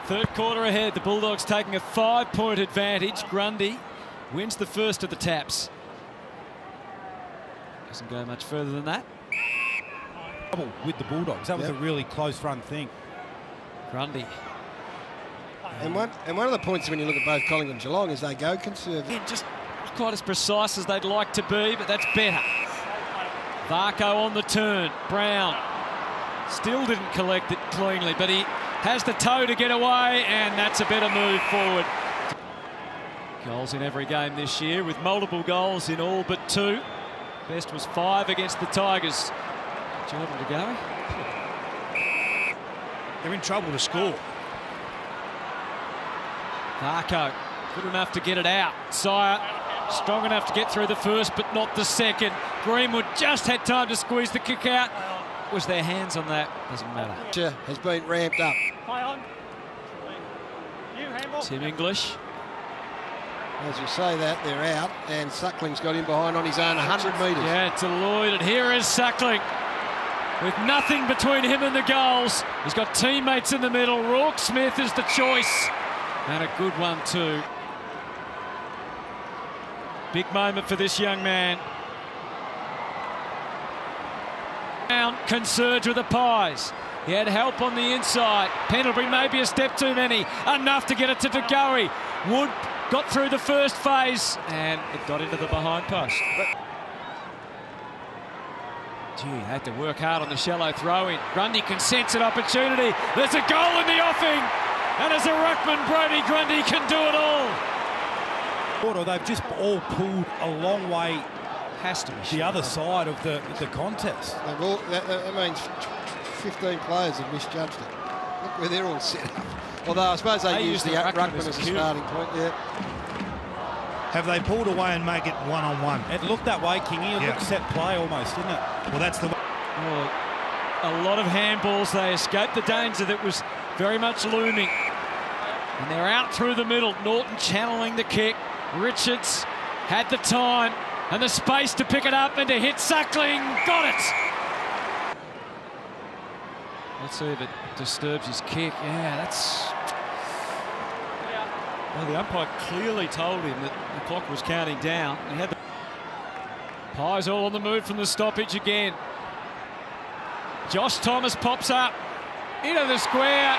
Third quarter ahead, the Bulldogs taking a 5-point advantage. Grundy wins the first of the taps. Doesn't go much further than that. Trouble with the Bulldogs. That was a really close run thing. Grundy. And one of the points when you look at both Collingwood and Geelong is they go conservative. Yeah, just not quite as precise as they'd like to be, but that's better. Varco on the turn. Brown still didn't collect it cleanly, but he has the toe to get away, and that's a better move forward. Goals in every game this year, with multiple goals in all but 2. Best was 5 against the Tigers. Jordan to go. They're in trouble to score. Varco, good enough to get it out. Sire, strong enough to get through the first, but not the second. Greenwood just had time to squeeze the kick out. Was their hands on that? Doesn't matter. Has been ramped up. Tim English. As you say that, they're out, and Suckling's got in behind on his own 100 metres. Yeah, to Lloyd, and here is Suckling. With nothing between him and the goals. He's got teammates in the middle. Rourke Smith is the choice. And a good one too. Big moment for this young man. Brown can surge with the Pies. He had help on the inside. Pendlebury maybe a step too many. Enough to get it to DeGoey. Wood got through the first phase and it got into the behind post. Gee, had to work hard on the shallow throw-in. Grundy can sense an opportunity. There's a goal in the offing. And as a ruckman, Brodie Grundy can do it all. They've just all pulled a long way. Has to be the other side of the contest. That means 15 players have misjudged it. Look where they're all set up. Although I suppose they use the ruckman as a starting point. Yeah. Have they pulled away and make it one-on-one? It looked that way, Kingy. It looked set play almost, didn't it? Well, that's the way. Oh, a lot of handballs. They escaped the danger that was very much looming. And they're out through the middle. Norton channeling the kick. Richards had the time and the space to pick it up and to hit Suckling. Got it! Let's see if it disturbs his kick. Yeah, that's... Well, the umpire clearly told him that the clock was counting down. He had the... Pies all on the move from the stoppage again. Josh Thomas pops up into the square.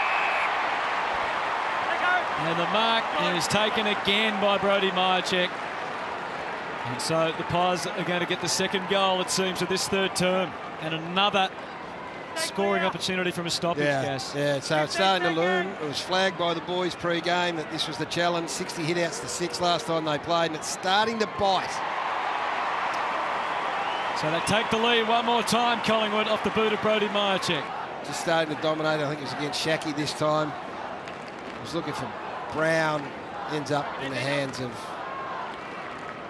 And the mark is taken again by Brodie Mihocek. And so the Pies are going to get the second goal, it seems, of this third term. And another scoring opportunity from a stoppage, Gas. Yeah, so it's starting to loom. It was flagged by the boys pre-game that this was the challenge. 60 hit-outs to 6 last time they played, and it's starting to bite. So they take the lead one more time, Collingwood, off the boot of Brodie Mihocek. Just starting to dominate. I think it was against Shackey this time. He was looking for Brown, ends up in the hands of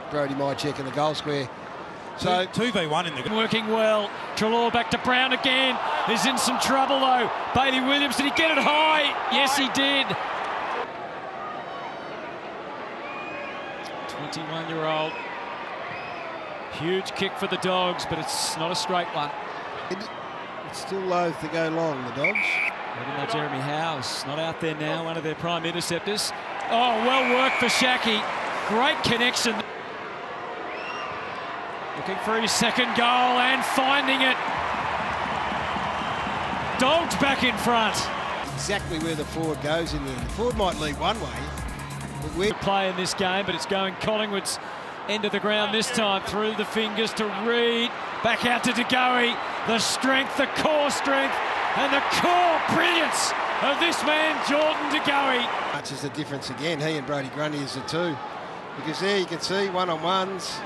Brodie Mihocek in the goal square. So 2v1 in the... Working well. Treloar back to Brown again. He's in some trouble though. Bailey Williams, did he get it high? Yes, he did. 21-year-old. Huge kick for the Dogs, but it's not a straight one. It's still loath to go long, the Dogs. Even though Jeremy Howe's not out there now, one of their prime interceptors. Oh, well worked for Shackey. Great connection. Looking for his second goal and finding it. Dogs back in front. Exactly where the forward goes in there. The forward might lead one way, but we're play in this game, but it's going Collingwood's end of the ground this time. Through the fingers to Reid. Back out to DeGoey. The strength, the core strength, and the core brilliance of this man, Jordan DeGoey. Much is the difference again. He and Brodie Grundy is the two. Because there you can see one-on-ones.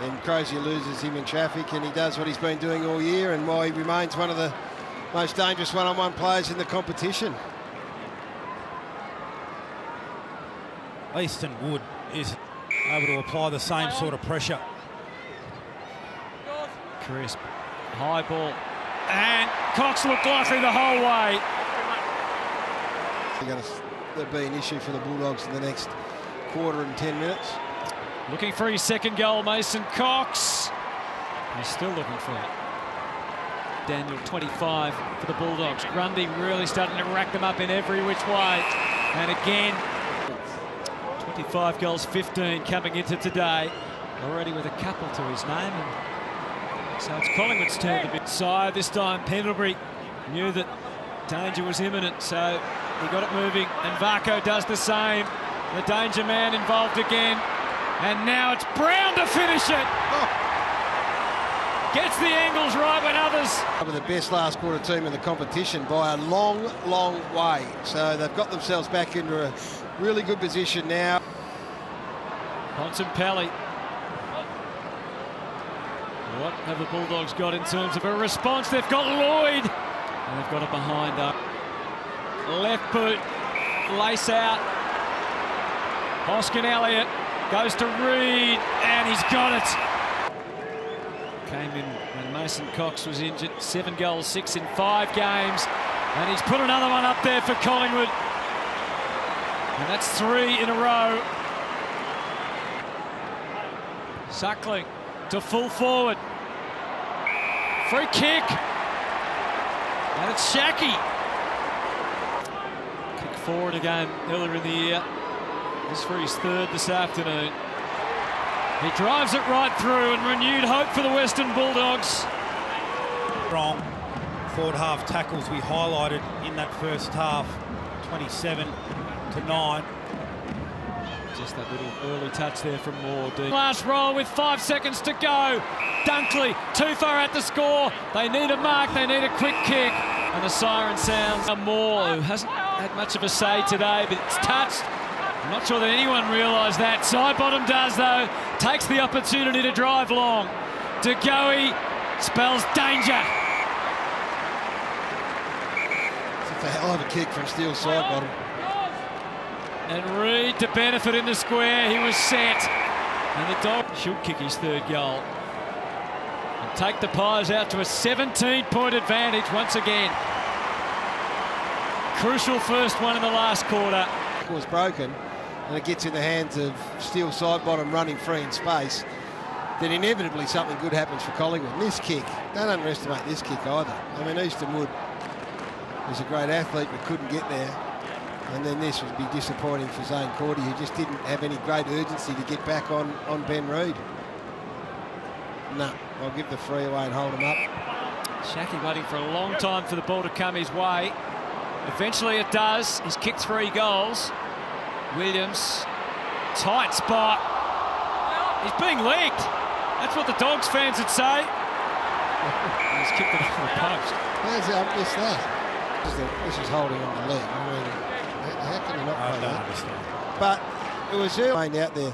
And Crozier loses him in traffic, and he does what he's been doing all year and why he remains one of the most dangerous one-on-one players in the competition. Easton Wood is able to apply the same sort of pressure. Crisp. High ball. And Cox looked likely the whole way. There'll be an issue for the Bulldogs in the next quarter and 10 minutes. Looking for his second goal, Mason Cox. He's still looking for it. Daniel, 25 for the Bulldogs. Grundy really starting to rack them up in every which way. And again, 25 goals, 15 coming into today. Already with a couple to his name. And so it's Collingwood's turn to be side this time. Pendlebury knew that danger was imminent, so he got it moving. And Varco does the same. The danger man involved again. And now it's Brown to finish it. Gets the angles right when others... One of the best last quarter team in the competition by a long, long way. So they've got themselves back into a really good position now. Bontempelli. What have the Bulldogs got in terms of a response? They've got Lloyd. And they've got it behind up. Left boot. Lace out. Hoskin Elliott goes to Reid. And he's got it. Came in when Mason Cox was injured. 7 goals, 6 in 5 games. And he's put another one up there for Collingwood. And that's 3 in a row. Suckling to full forward. Free kick. And it's Shackey. Kick forward again earlier in the year. This for his 3rd this afternoon. He drives it right through and renewed hope for the Western Bulldogs. Strong forward half tackles we highlighted in that first half, 27-9. Just that little early touch there from Moore. Last roll with 5 seconds to go. Dunkley too far out to score. They need a mark, they need a quick kick. And the siren sounds. Moore, who hasn't had much of a say today, but it's touched. I'm not sure that anyone realised that. Sidebottom does, though. Takes the opportunity to drive long. De Goey spells danger. It's a hell of a kick from Steele Sidebottom. And Reid to benefit in the square. He was set. And the dog should kick his 3rd goal. And take the Pies out to a 17-point advantage once again. Crucial first one in the last quarter. Was broken, and it gets in the hands of Steele Sidebottom running free in space, then inevitably something good happens for Collingwood. And this kick, don't underestimate this kick either. I mean, Easton Wood was a great athlete but couldn't get there. And then this would be disappointing for Zane Cordy, who just didn't have any great urgency to get back on Ben Reid. No, I'll give the free away and hold him up. Shackey waiting for a long time for the ball to come his way. Eventually it does. He's kicked 3 goals. Williams, tight spot. He's being legged. That's what the Dogs fans would say. He's kicked it off the post. How's he missed that? This is holding on the leg. I mean, how can you not play that? Understand. But it was early out there.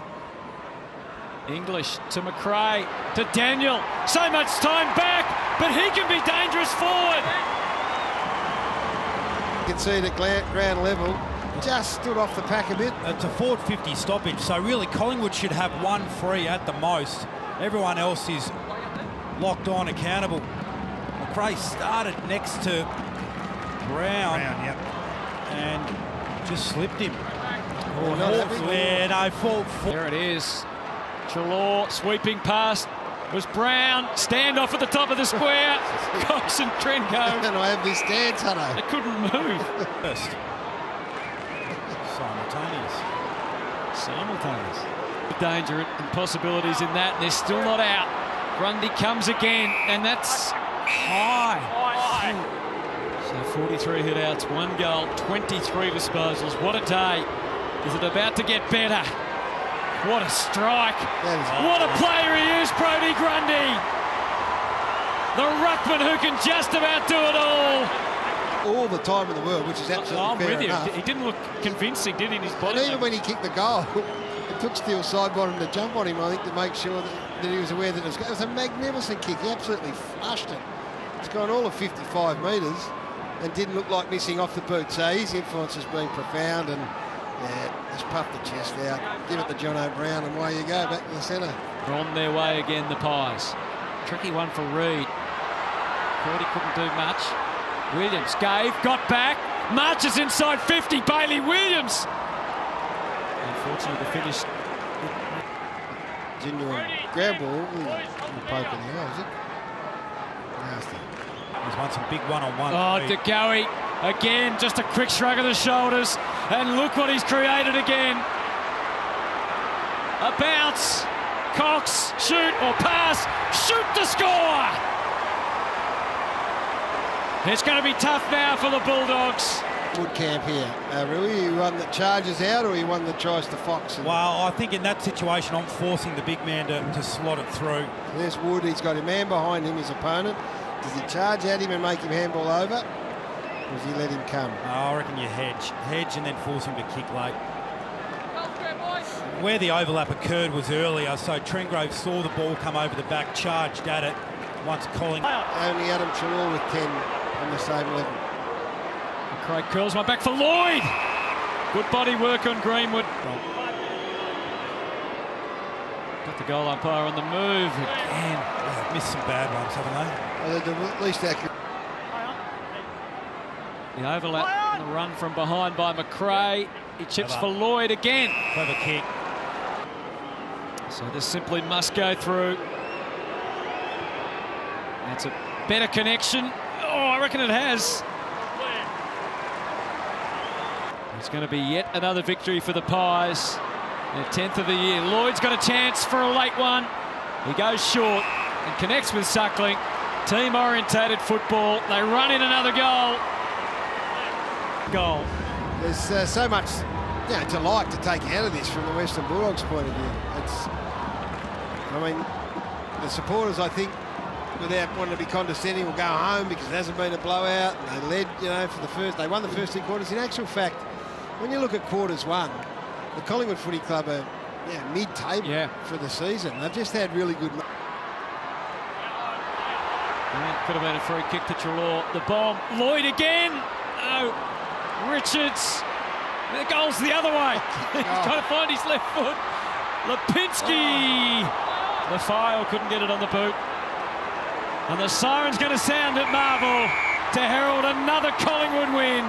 English to McRae, to Daniel. So much time back, but he can be dangerous forward. You can see it at ground level. Just stood off the pack a bit. It's a forward 50 stoppage, so really Collingwood should have 1 free at the most. Everyone else is locked on, accountable. McRae started next to Brown, Yep. and just slipped him. There it is. Chalor sweeping past. Was Brown. Standoff at the top of the square. Cox and Trenko. And I have this stance, Hutto. They couldn't move. First. Simultaneous. Danger and possibilities in that, and they're still not out. Grundy comes again, and that's high. So 43 hit-outs, 1 goal, 23 disposals. What a day. Is it about to get better? What a strike. What a player he is, Brodie Grundy. The ruckman who can just about do it all. The time in the world, which is absolutely fair enough. He didn't look convincing, did he, in his body? And even when he kicked the goal, it took Steele Sidebottom to jump on him, I think, to make sure that he was aware that it was a magnificent kick. He absolutely flushed it. It's gone all of 55 metres and didn't look like missing off the boot. So his influence has been profound, and just puff the chest out, give it to John O'Brien, and away you go, back to the centre. They're on their way again, the Pies. Tricky one for Reid. Cordy couldn't do much. Williams gave, got back, marches inside 50, Bailey Williams. Unfortunately, the finish. Genuine grab ball, poke in the eye, is it? Nasty. He's won some big one-on-one. Oh, De Goey again, just a quick shrug of the shoulders, and look what he's created again. A bounce, Cox, shoot or pass, shoot to score. It's going to be tough now for the Bulldogs. Wood camp here. Rui, are you one that charges out or are you one that tries to fox? Well, I think in that situation, I'm forcing the big man to slot it through. There's Wood. He's got a man behind him, his opponent. Does he charge at him and make him handball over? Or does he let him come? I reckon you hedge and then force him to kick late. Where the overlap occurred was earlier, so Trengrove saw the ball come over the back, charged at it. Once Collingwood. Only Adam Trelaw with 10 on the same level. Craig curls one back for Lloyd. Good body work on Greenwood. Got the goal umpire on the move again. Oh, missed some bad ones, haven't they? Well, they're at least accurate. The overlap and the run from behind by McRae. He chips for Lloyd again. Clever kick. So this simply must go through. That's a better connection. Oh, I reckon it has. It's going to be yet another victory for the Pies. Their 10th of the year. Lloyd's got a chance for a late one. He goes short and connects with Suckling. Team-orientated football. They run in another goal. There's so much to like to take out of this from the Western Bulldogs point of view. The supporters, I think, without wanting to be condescending, will go home because it hasn't been a blowout. And they led, for the first. They won the first 2 quarters. In actual fact, when you look at quarters 1, the Collingwood Footy Club are mid-table for the season. They've just had really good. Could have been a free kick to Trelaw. The bomb. Lloyd again. No. Richards. The goal's the other way. He's trying to find his left foot. Lipinski. The file couldn't get it on the boot. And the siren's going to sound at Marvel to herald another Collingwood win.